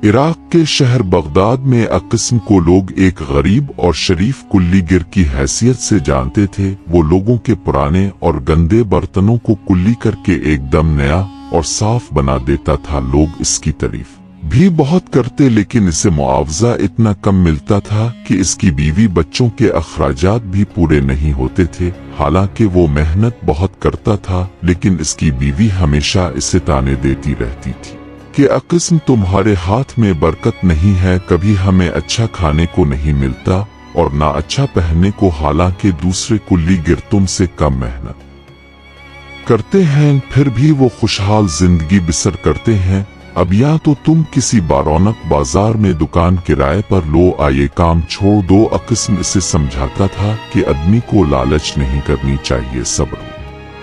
Iraq के शहर Baghdad में अक़स्म को लोग एक गरीब और शरीफ कुल्लीगिर की हैसियत से जानते थे। वो लोगों के पुराने और गंदे बर्तनों को कुल्ली करके एकदम नया और साफ बना देता था। लोग इसकी तारीफ भी बहुत करते, लेकिन इसे मुआवजा इतना कम मिलता था कि इसकी बीवी बच्चों के अखराजात भी पूरे नहीं होते थे। हालांकि वो मेहनत बहुत करता था, लेकिन इसकी बीवी हमेशा इसे ताने देती रहती थी कि अक़स्म तुम्हारे हाथ में बरकत नहीं है, कभी हमें अच्छा खाने को नहीं मिलता और ना अच्छा पहनने को, हालांकि दूसरे कुल्लीगिर तुमसे कम मेहनत करते हैं, फिर भी वो खुशहाल जिंदगी बसर करते हैं। अब या तो तुम किसी बारौनक बाजार में दुकान किराए पर लो, आये काम छोड़ दो। अक़स्म इसे समझाता था कि आदमी को लालच नहीं करनी चाहिए, सब्र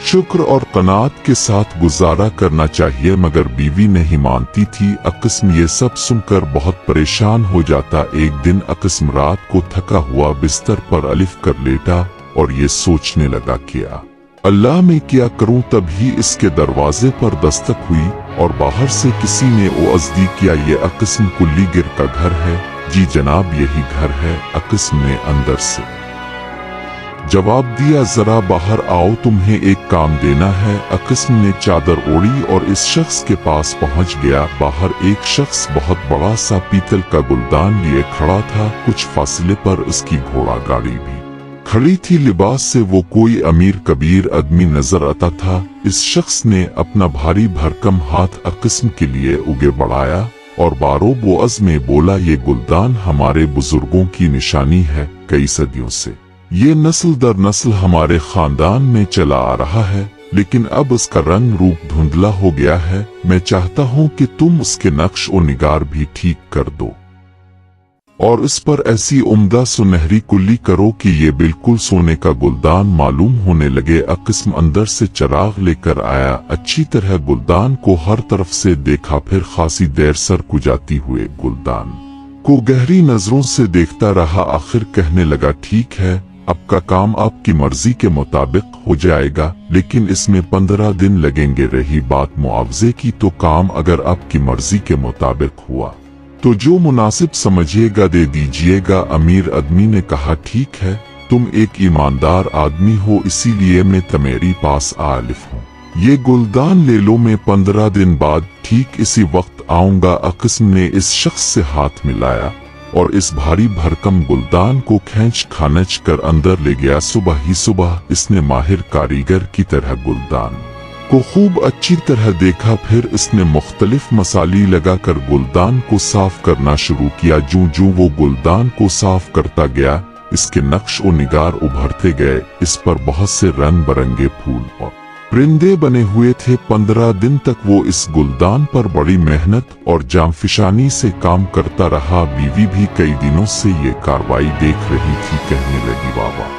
शुक्र और कनात के साथ गुजारा करना चाहिए, मगर बीवी नहीं मानती थी। अक़स्म ये सब सुनकर बहुत परेशान हो जाता। एक दिन अक़स्म रात को थका हुआ बिस्तर पर अलिफ कर लेटा और ये सोचने लगा कि अल्लाह मैं क्या करूं। तभी इसके दरवाजे पर दस्तक हुई और बाहर से किसी ने ओअज़दी किया, ये अक़स्म कुल्लीगिर का घर है। जी जनाब यही घर है, अक़स्म ने अंदर से जवाब दिया। जरा बाहर आओ, तुम्हें एक काम देना है। अक़स्म ने चादर ओढ़ी और इस शख्स के पास पहुंच गया। बाहर एक शख्स बहुत बड़ा सा पीतल का गुलदान लिए खड़ा था। कुछ फासले पर उसकी घोड़ा गाड़ी भी खड़ी थी। लिबास से वो कोई अमीर कबीर आदमी नजर आता था। इस शख्स ने अपना भारी भरकम हाथ अक़स्म के लिए उगे बढ़ाया और बारो बोअज़ में बोला, ये गुलदान हमारे बुजुर्गों की निशानी है। कई सदियों से ये नस्ल दर नस्ल हमारे खानदान में चला आ रहा है, लेकिन अब उसका रंग रूप धुंधला हो गया है। मैं चाहता हूँ कि तुम उसके नक्श और निगार भी ठीक कर दो और इस पर ऐसी उम्दा सुनहरी कुल्ली करो कि ये बिल्कुल सोने का गुलदान मालूम होने लगे। अक़स्म अंदर से चिराग लेकर आया, अच्छी तरह गुलदान को हर तरफ से देखा, फिर खासी देर सर कुजाती हुए गुलदान को गहरी नजरों से देखता रहा। आखिर कहने लगा, ठीक है, अब का काम आपकी मर्जी के मुताबिक हो जाएगा, लेकिन इसमें 15 दिन लगेंगे। रही बात मुआवजे की, तो काम अगर आपकी मर्जी के मुताबिक हुआ तो जो मुनासिब समझिएगा दे दीजिएगा। अमीर आदमी ने कहा, ठीक है, तुम एक ईमानदार आदमी हो, इसीलिए मैं तुम्हारी पास आलिफ हूँ। ये गुलदान ले लो, मैं 15 दिन बाद ठीक इसी वक्त आऊंगा। अक़स्म ने इस शख्स से हाथ मिलाया और इस भारी भरकम गुलदान को खींच खानच कर अंदर ले गया। सुबह ही सुबह इसने माहिर कारीगर की तरह गुलदान को खूब अच्छी तरह देखा। फिर इसने मुख्तलिफ मसाली लगाकर गुलदान को साफ करना शुरू किया। जूं वो गुलदान को साफ करता गया, इसके नक्श और निगार उभरते गए। इस पर बहुत से रंग बरंगे फूल और परिंदे बने हुए थे। 15 दिन तक वो इस गुलदान पर बड़ी मेहनत और जांफिशानी से काम करता रहा। बीवी भी कई दिनों से ये कार्रवाई देख रही थी। कहने लगी, बाबा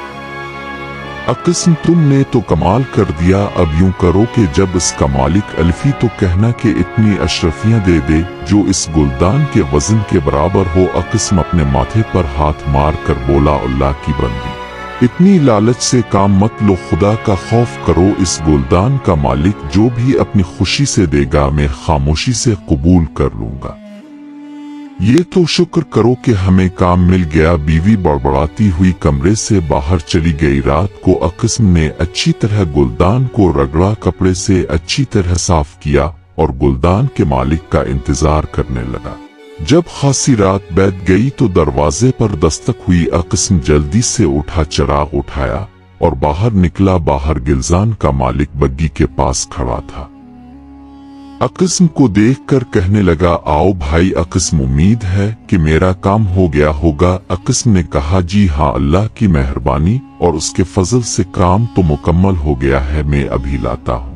अक़स्म तुमने तो कमाल कर दिया। अब यूं करो कि जब इसका मालिक अल्फी तो कहना कि इतनी अशरफियां दे दे जो इस गुलदान के वजन के बराबर हो। अक़स्म अपने माथे पर हाथ मार कर बोला, अल्लाह की बंदी, इतनी लालच से काम मत लो, खुदा का खौफ करो। इस गुलदान का मालिक जो भी अपनी खुशी से देगा, मैं खामोशी से कबूल कर लूंगा। ये तो शुक्र करो कि हमें काम मिल गया। बीवी बड़बड़ाती हुई कमरे से बाहर चली गई। रात को अक़स्म ने अच्छी तरह गुलदान को रगड़ा, कपड़े से अच्छी तरह साफ किया और गुलदान के मालिक का इंतजार करने लगा। जब खासी रात बीत गई तो दरवाजे पर दस्तक हुई। अक़स्म जल्दी से उठा, चिराग उठाया और बाहर निकला। बाहर गिलजान का मालिक बग्गी के पास खड़ा था। अक़स्म को देखकर कहने लगा, आओ भाई। अक़स्म उम्मीद है कि मेरा काम हो गया होगा। अक़स्म ने कहा, जी हाँ, अल्लाह की मेहरबानी और उसके फजल से काम तो मुकम्मल हो गया है, मैं अभी लाता हूँ।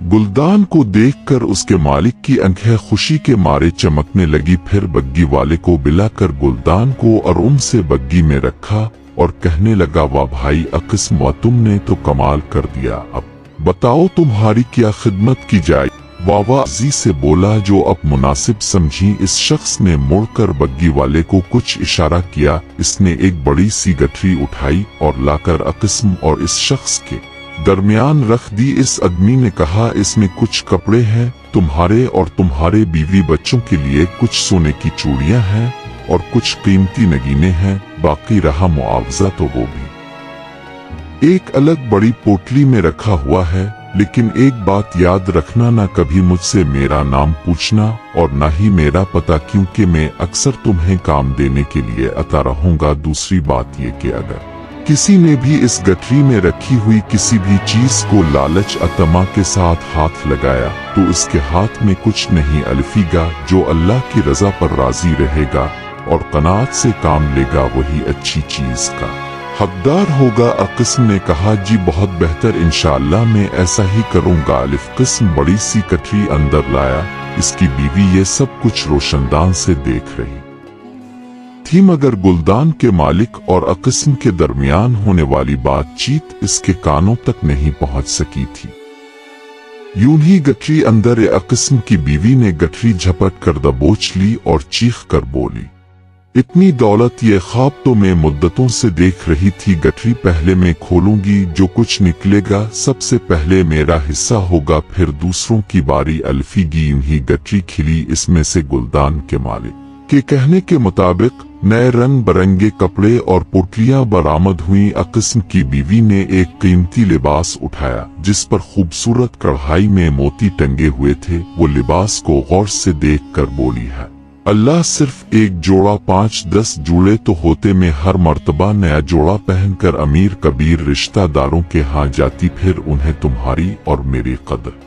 गुलदान को देखकर उसके मालिक की आंखें खुशी के मारे चमकने लगी। फिर बग्गी वाले को बुलाकर गुलदान को और उनसे बग्गी में रखा और कहने लगा, वाह भाई अक़स्म, तुमने तो कमाल कर दिया। अब बताओ तुम्हारी क्या खिदमत की जाए। वावा अजीज से बोला, जो अब मुनासिब समझी। इस शख्स ने मुड़कर बग्गी वाले को कुछ इशारा किया। इसने एक बड़ी सी गठरी उठाई और लाकर अक़स्म और इस शख्स के दरमियान रख दी। इस आदमी ने कहा, इसमें कुछ कपड़े हैं तुम्हारे और तुम्हारे बीवी बच्चों के लिए, कुछ सोने की चूड़ियां हैं और कुछ कीमती नगीने हैं, बाकी रहा मुआवजा तो वो भी एक अलग बड़ी पोटली में रखा हुआ है। लेकिन एक बात याद रखना, ना कभी मुझसे मेरा नाम पूछना और ना ही मेरा पता, क्योंकि मैं अक्सर तुम्हें काम देने के लिए आता रहूंगा। दूसरी बात ये कि अगर किसी ने भी इस गठरी में रखी हुई किसी भी चीज को लालच अतमा के साथ हाथ लगाया तो इसके हाथ में कुछ नहीं अल्फीगा। जो अल्लाह की रजा पर राजी रहेगा और कनात से काम लेगा वही अच्छी चीज का हकदार होगा। अक़िस्म ने कहा, जी बहुत बेहतर, इंशाअल्लाह मैं ऐसा ही करूंगा। अलिफ क़िस्म बड़ी सी गठरी अंदर लाया। इसकी बीवी ये सब कुछ रोशनदान से देख रही थी, मगर गुलदान के मालिक और अक़िस्म के दरमियान होने वाली बातचीत इसके कानों तक नहीं पहुंच सकी थी। यूं ही गठरी अंदर अक़िस्म की बीवी ने गठरी झपट कर दबोच ली और चीख कर बोली, इतनी दौलत, ये ख्वाब तो मैं मुद्दतों से देख रही थी। गठरी पहले मैं खोलूंगी, जो कुछ निकलेगा सबसे पहले मेरा हिस्सा होगा, फिर दूसरों की बारी अल्फीगी। यूं गठरी खिली। इसमें से गुलदान के मालिक के कहने के मुताबिक नए रंग बरंगे कपड़े और पोटलियां बरामद हुई। अक़िस्म की बीवी ने एक कीमती लिबास उठाया जिस पर खूबसूरत कढ़ाई में मोती टंगे हुए थे। वो लिबास को गौर से देख कर बोली है, अल्लाह सिर्फ एक जोड़ा 5-10 जोड़े तो होते, मैं हर मर्तबा नया जोड़ा पहनकर अमीर कबीर रिश्तेदारों के यहाँ जाती, फिर उन्हें तुम्हारी और मेरी कदर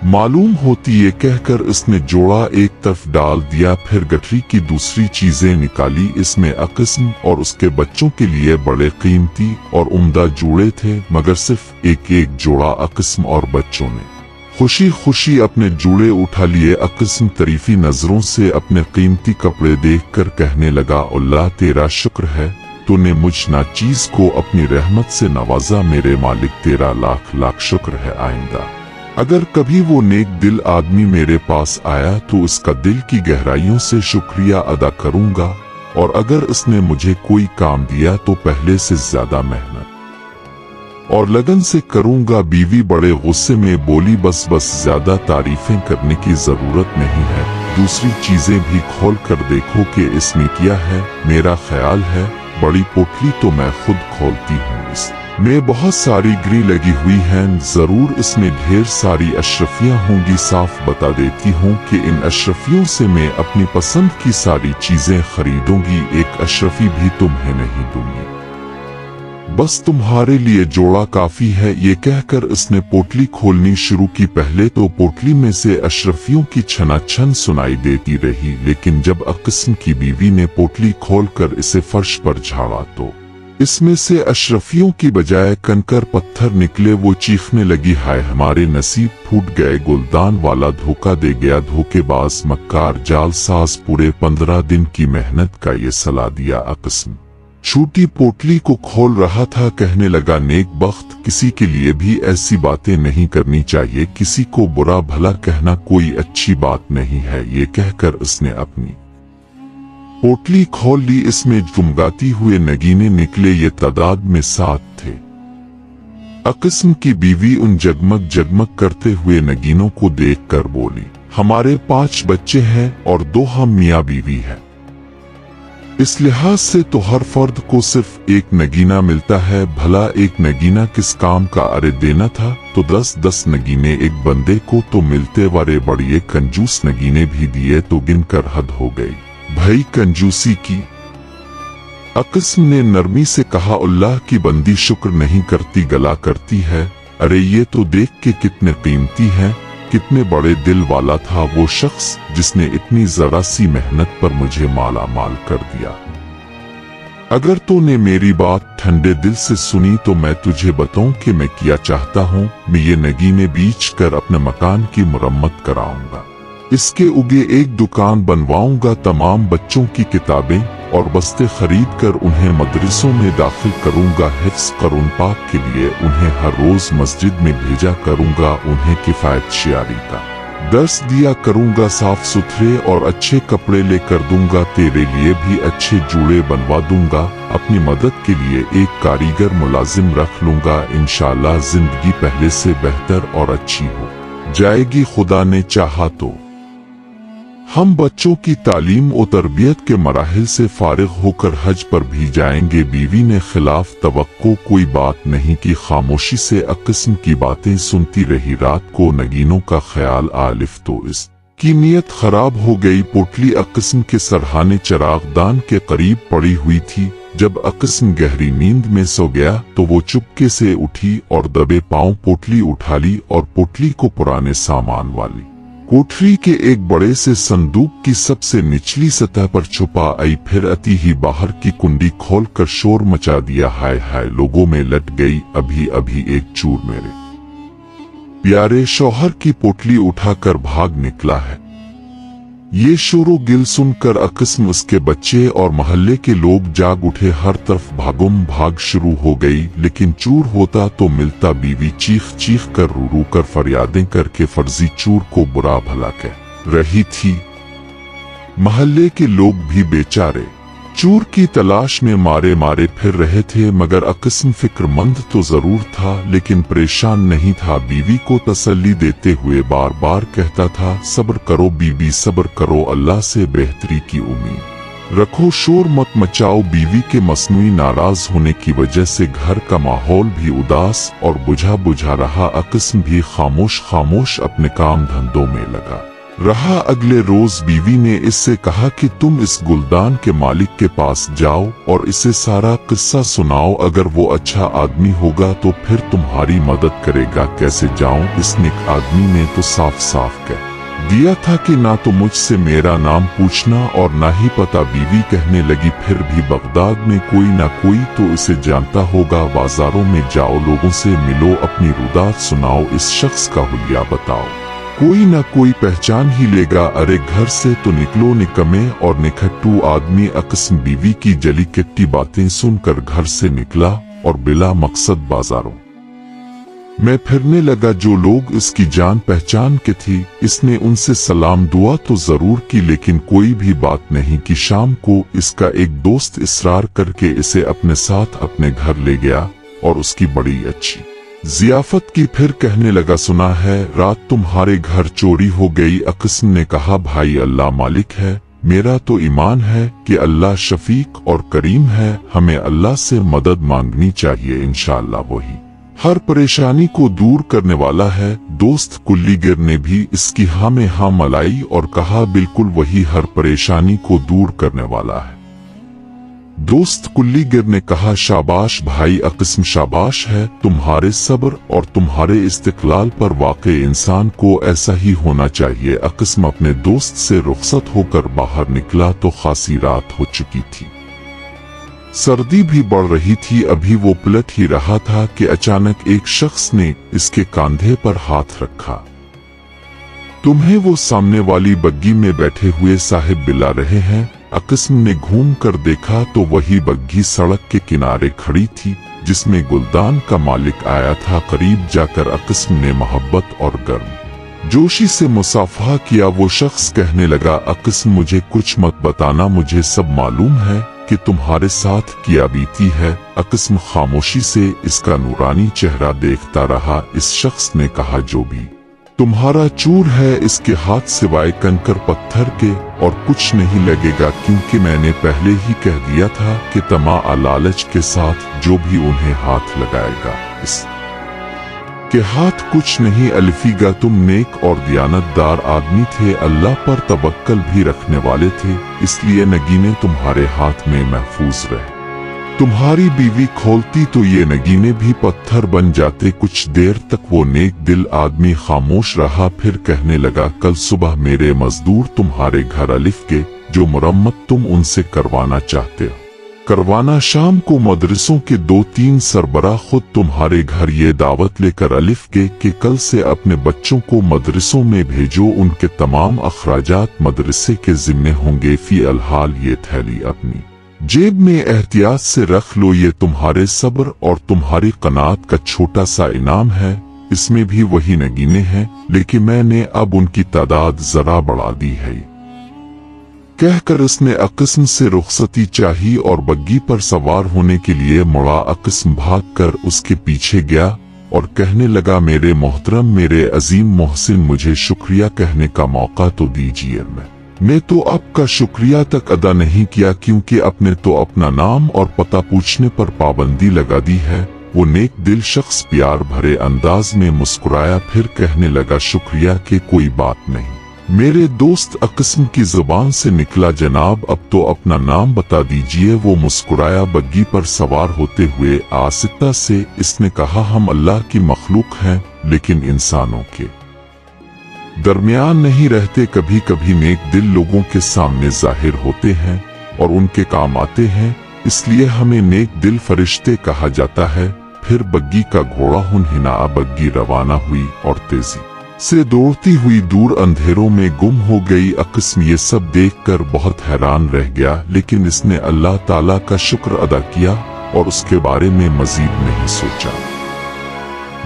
मालूम होती। ये कहकर इसने जोड़ा एक तरफ डाल दिया। फिर गठरी की दूसरी चीजें निकाली। इसमें अक़िस्म और उसके बच्चों के लिए बड़े कीमती और उम्दा जोड़े थे, मगर सिर्फ एक एक जोड़ा अक़िस्म और बच्चों ने खुशी खुशी अपने जूड़े उठा लिए। अक़िस्म तरीफी नजरों से अपने कीमती कपड़े देखकर कहने लगा, अल्लाह तेरा शुक्र है, तूने मुझ नाचीज को अपनी रहमत से नवाजा। मेरे मालिक तेरा लाख लाख शुक्र है। आइंदा अगर कभी वो नेक दिल आदमी मेरे पास आया तो उसका दिल की गहराइयों से शुक्रिया अदा करूंगा, और अगर उसने मुझे कोई काम दिया तो पहले से ज्यादा मेहनत और लगन से करूंगा। बीवी बड़े गुस्से में बोली, बस ज्यादा तारीफें करने की जरूरत नहीं है, दूसरी चीजें भी खोल कर देखो कि इसमें क्या है। मेरा ख्याल है बड़ी पोटली तो मैं खुद खोलती हूँ, इसमें बहुत सारी ग्री लगी हुई हैं, जरूर इसमें ढेर सारी अशरफियां होंगी। साफ बता देती हूँ कि इन अशरफियों से मैं अपनी पसंद की सारी चीजें खरीदूंगी, एक अशरफी भी तुम्हें नहीं दूंगी, बस तुम्हारे लिए जोड़ा काफी है। ये कहकर उसने पोटली खोलनी शुरू की। पहले तो पोटली में से अशरफियों की छनाछन सुनाई देती रही, लेकिन जब अक़िस्म की बीवी ने पोटली खोलकर इसे फर्श पर झाड़ा तो इसमें से अशरफियों की बजाय कंकर पत्थर निकले। वो चीखने लगी, हाय हमारे नसीब फूट गए, गुलदान वाला धोखा दे गया, धोखेबाज मक्कार जालसाज, पूरे 15 दिन की मेहनत का ये सला दिया। अक़िस्म छोटी पोटली को खोल रहा था, कहने लगा, नेक बख्त, किसी के लिए भी ऐसी बातें नहीं करनी चाहिए, किसी को बुरा भला कहना कोई अच्छी बात नहीं है। ये कहकर उसने अपनी पोटली खोल ली। इसमें चमगाती हुए नगीने निकले, ये तादाद में 7 थे। अक़िस्म की बीवी उन जगमग जगमग करते हुए नगीनों को देखकर बोली, हमारे 5 बच्चे हैं और 2 हम मियाँ बीवी हैं, इस लिहाज से तो हर फर्द को सिर्फ एक नगीना मिलता है। भला एक नगीना किस काम का? अरे देना था तो 10-10 नगीने एक बंदे को तो मिलते, वारे बड़िए कंजूस नगीने भी दिए तो गिनकर हद हो गई भाई कंजूसी की। अक़िस्म ने नरमी से कहा, अल्लाह की बंदी शुक्र नहीं करती गला करती है। अरे ये तो देख के कितने कीमती हैं, कितने बड़े दिल वाला था वो शख्स जिसने इतनी जरा सी मेहनत पर मुझे माला माल कर दिया। अगर तूने मेरी बात ठंडे दिल से सुनी तो मैं तुझे बताऊं कि मैं क्या चाहता हूं। मैं ये नगीने बेच कर अपने मकान की मुरम्मत कराऊंगा, इसके उगे एक दुकान बनवाऊंगा, तमाम बच्चों की किताबें और बस्ते खरीद कर उन्हें मदरसों में दाखिल करूंगा, हिफ्ज़ कुरान पाक के लिए उन्हें हर रोज मस्जिद में भेजा करूंगा, उन्हें किफायत शियारी का दर्स दिया करूंगा, साफ सुथरे और अच्छे कपड़े लेकर दूंगा, तेरे लिए भी अच्छे जूड़े बनवा दूंगा। अपनी मदद के लिए एक कारीगर मुलाजिम रख लूंगा। इंशाअल्लाह जिंदगी पहले से बेहतर और अच्छी हो जाएगी, खुदा ने चाहा तो। हम बच्चों की तालीम और तरबियत के मराहिल से फारिग होकर हज पर भी जाएंगे। बीवी ने खिलाफ तवक्को कोई बात नहीं की, खामोशी से अक़िस्म की बातें सुनती रही। रात को नगीनों का ख्याल आलिफ तो इस की नीयत खराब हो गई। पोटली अक़िस्म के सरहाने चरागदान के करीब पड़ी हुई थी। जब अक़िस्म गहरी नींद में सो गया तो वो चुपके से उठी और दबे पांव पोटली उठा ली और पोटली को पुराने सामान वाली कोठरी के एक बड़े से संदूक की सबसे निचली सतह पर छुपा आई। फिर अति ही बाहर की कुंडी खोलकर शोर मचा दिया। हाय हाय, लोगों में लट गई। अभी अभी एक चूर मेरे प्यारे शौहर की पोटली उठाकर भाग निकला है। ये शोरो गिल सुनकर अक़िस्म, उसके बच्चे और मोहल्ले के लोग जाग उठे। हर तरफ भागम भाग शुरू हो गई, लेकिन चूर होता तो मिलता। बीवी चीख चीख कर रू रू कर फरियादें करके फर्जी चूर को बुरा भला कह रही थी। मोहल्ले के लोग भी बेचारे चूर की तलाश में मारे मारे फिर रहे थे, मगर अक़िस्म फिक्रमंद तो जरूर था लेकिन परेशान नहीं था। बीवी को तसल्ली देते हुए बार बार कहता था, सब्र करो बीबी, सब्र करो, अल्लाह से बेहतरी की उम्मीद रखो, शोर मत मचाओ। बीवी के मसनूई नाराज होने की वजह से घर का माहौल भी उदास और बुझा बुझा रहा। अक़िस्म भी खामोश खामोश अपने काम धंधों में लगा रहा। अगले रोज बीवी ने इससे कहा कि तुम इस गुलदान के मालिक के पास जाओ और इसे सारा किस्सा सुनाओ। अगर वो अच्छा आदमी होगा तो फिर तुम्हारी मदद करेगा। कैसे जाऊं? इस नेक आदमी ने तो साफ साफ कह दिया था कि ना तो मुझसे मेरा नाम पूछना और ना ही पता। बीवी कहने लगी, फिर भी बगदाद में कोई ना कोई तो इसे जानता होगा। बाजारों में जाओ, लोगों से मिलो, अपनी रुदात सुनाओ, इस शख्स का हुलिया बताओ, कोई ना कोई पहचान ही लेगा। अरे घर से तो निकलो निकम्मे और निखट्टू आदमी। अक़िस्म बीवी की जली कट्टी बातें सुनकर घर से निकला और बिला मकसद बाजारों में फिरने लगा। जो लोग इसकी जान पहचान के थी, इसने उनसे सलाम दुआ तो जरूर की लेकिन कोई भी बात नहीं की। शाम को इसका एक दोस्त इसरार करके इसे अपने साथ अपने घर ले गया और उसकी बड़ी अच्छी जियाफत की। फिर कहने लगा, सुना है रात तुम्हारे घर चोरी हो गई। अक़िस्म ने कहा, भाई अल्लाह मालिक है, मेरा तो ईमान है कि अल्लाह शफीक और करीम है, हमें अल्लाह से मदद मांगनी चाहिए, इंशाअल्लाह वही हर परेशानी को दूर करने वाला है। दोस्त कुल्लीगिर ने भी इसकी हाँ में हाँ मलाई और कहा, बिल्कुल वही हर परेशानी को दूर करने वाला है। दोस्त कुल्लीगिर ने कहा, शाबाश भाई अक़िस्म, शाबाश है, तुम्हारे सब्र और तुम्हारे इस्तिक़लाल पर वाक़ई इंसान को ऐसा ही होना चाहिए। अक़िस्म अपने दोस्त से रुखसत होकर बाहर निकला तो खासी रात हो चुकी थी, सर्दी भी बढ़ रही थी। अभी वो पलट ही रहा था कि अचानक एक शख्स ने इसके कंधे पर हाथ रखा। तुम्हें वो सामने वाली बग्गी में बैठे हुए साहिब बुला रहे हैं। अक़िस्म ने घूम कर देखा तो वही बग्गी सड़क के किनारे खड़ी थी जिसमें गुलदान का मालिक आया था। करीब जाकर अक़िस्म ने मोहब्बत और गर्म जोशी से मुसाफहा किया। वो शख्स कहने लगा, अक़िस्म मुझे कुछ मत बताना, मुझे सब मालूम है कि तुम्हारे साथ क्या बीती है। अक़िस्म खामोशी से इसका नूरानी चेहरा देखता रहा। इस शख्स ने कहा, जो भी तुम्हारा चूर है इसके हाथ सिवाय कंकर पत्थर के और कुछ नहीं लगेगा, क्योंकि मैंने पहले ही कह दिया था कि तमा लालच के साथ जो भी उन्हें हाथ लगाएगा इस के हाथ कुछ नहीं अल्फीगा। तुम नेक और दियानतदार आदमी थे, अल्लाह पर तवक्कल भी रखने वाले थे, इसलिए नगीने तुम्हारे हाथ में महफूज रहे। तुम्हारी बीवी खोलती तो ये नगीने भी पत्थर बन जाते। कुछ देर तक वो नेक दिल आदमी खामोश रहा, फिर कहने लगा, कल सुबह मेरे मजदूर तुम्हारे घर अलिफ के, जो मुरम्मत तुम उनसे करवाना चाहते हो करवाना। शाम को मदरसों के 2-3 सरबराह खुद तुम्हारे घर ये दावत लेकर अलिफ के कि कल से अपने बच्चों को मदरसों में भेजो, उनके तमाम अखराजात मदरसे के जिम्मे होंगे। फी अलहाल ये थैली अपनी जेब में एहतियात से रख लो, ये तुम्हारे सब्र और तुम्हारी कनात का छोटा सा इनाम है। इसमें भी वही नगीने हैं, लेकिन मैंने अब उनकी तादाद जरा बढ़ा दी है। कहकर उसने अक़स्म से रुखसती चाही और बग्गी पर सवार होने के लिए मुड़ा। अक़स्म भागकर उसके पीछे गया और कहने लगा, मेरे मोहतरम, मेरे अजीम मोहसिन, मुझे शुक्रिया कहने का मौका तो दीजिए। मैं तो आपका शुक्रिया तक अदा नहीं किया, क्योंकि आपने तो अपना नाम और पता पूछने पर पाबंदी लगा दी है। वो नेक दिल शख्स प्यार भरे अंदाज में मुस्कुराया, फिर कहने लगा, शुक्रिया की कोई बात नहीं। मेरे दोस्त अक़स्म की जुबान से निकला, जनाब अब तो अपना नाम बता दीजिए। वो मुस्कुराया। बग्गी पर सवार होते हुए आसिता से इसने कहा, हम अल्लाह की मखलूक हैं, लेकिन इंसानों के दरमियान नहीं रहते। कभी कभी नेक दिल लोगों के सामने जाहिर होते हैं और उनके काम आते हैं, इसलिए हमें नेक दिल फरिश्ते कहा जाता है। फिर बग्गी का घोड़ा हुनहिना बग्गी रवाना हुई और तेजी से दौड़ती हुई दूर अंधेरों में गुम हो गई। अक़स्म ये सब देखकर बहुत हैरान रह गया, लेकिन इसने अल्लाह ताला का शुक्र अदा किया और उसके बारे में मजीद नहीं सोचा।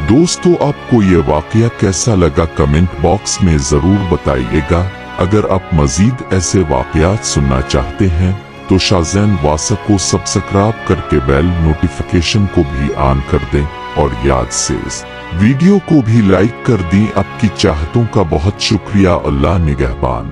दोस्तों, आपको ये वाकया कैसा लगा कमेंट बॉक्स में जरूर बताइएगा। अगर आप मजीद ऐसे वाकयात सुनना चाहते हैं तो शाज़ैन वासा को सब्सक्राइब करके बेल नोटिफिकेशन को भी ऑन कर दें और याद से इस वीडियो को भी लाइक कर दें। आपकी चाहतों का बहुत शुक्रिया। अल्लाह निगहबान।